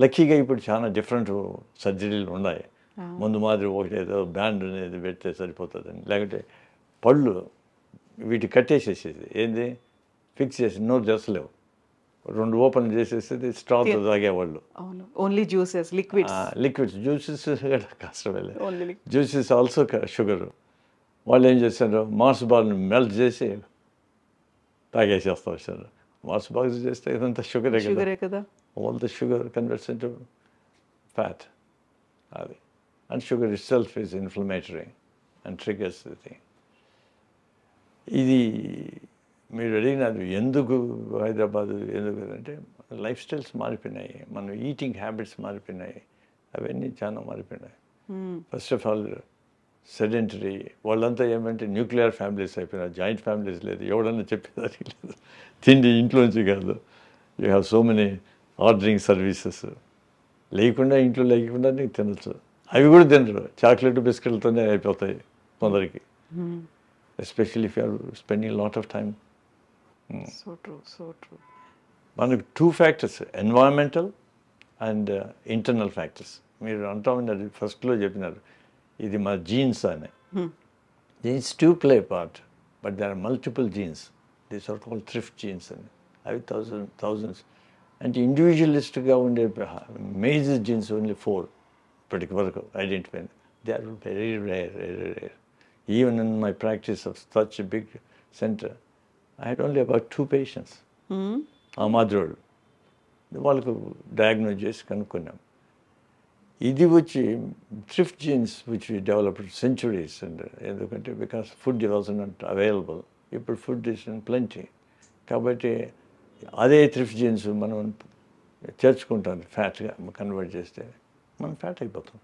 లక్కీగా ఇప్పుడు చాలా డిఫరెంట్ సర్జరీలు ఉన్నాయి. ముందు మాదిరి ఒకటేదో బ్యాండ్ అనేది పెడితే సరిపోతుందని, లేకపోతే పళ్ళు వీటి కట్టేసేసేది, ఏంది ఫిక్స్ చేసి నోరు చేస్తలేవు, 2 ఓపెన్ చేసేసేది, స్ట్రాతో తాగేవాళ్ళు. ఓన్లీ జ్యూసెస్, లిక్విడ్స్, జ్యూసెస్ కష్టమే. Juices also sugar. వాళ్ళు ఏం చేశారు, మార్స్ బాల్ని మెల్ట్ చేసి తాగేసేస్తా వచ్చారు. మార్స్ బాల్ చేస్తే ఇదంతా షుగరే కదా. All the sugar converts into fat. అది and sugar itself is inflammatory and triggers the thing. ఇది మీరు అడిగినారు ఎందుకు హైదరాబాదు ఎందుకు అంటే, లైఫ్ స్టైల్స్ మారిపోయినాయి, మన ఈటింగ్ హ్యాబిట్స్ మారిపోయినాయి, అవన్నీ చాలా మారిపోయినాయి. ఫస్ట్ ఆఫ్ ఆల్ సెడెంటరీ, వాళ్ళంతా ఏమంటే న్యూక్లియర్ ఫ్యామిలీస్ అయిపోయినారు, జాయింట్ ఫ్యామిలీస్ లేదు, ఎవడన్నా చెప్పేదానికి లేదు, తిండి ఇంట్లోంచి కాదు. You have so many ordering services, లేకుండా ఇంట్లో లేకుండా నీకు తినచ్చు, అవి కూడా తినరు, చాక్లెట్ బిస్కెట్లతోనే అయిపోతాయి కొందరికి, especially if you are spending lot of time. So true. మనకు 2 factors, environmental and internal factors. మీరు అంటా ఉన్నారు ఫస్ట్లో చెప్పినారు ఇది మా జీన్స్ అని. Genes to play part, but there are multiple genes, these are called thrift genes అని. అవి థౌజండ్స్. అంటే ఇండివిజువలిస్ట్గా ఉండే మేజర్ జీన్స్ ఓన్లీ 4 ఇప్పటికి వరకు identify. They are very rare. Even in my practice of such a big center, I had only about 2 patients. ఆ మాదిరోళ్ళు వాళ్ళకు diagnose చేసి కనుక్కున్నాం. ఇది వచ్చి thrift genes which we developed centuries. And ఎందుకంటే because food was not available, ఇప్పుడు food is in plenty, కాబట్టి అదే థ్రిఫ్ట్ జీన్స్ మనం చేర్చుకుంటాం, ఫ్యాట్గా కన్వర్ట్ చేస్తే మనం ఫ్యాట్ అయిపోతాం.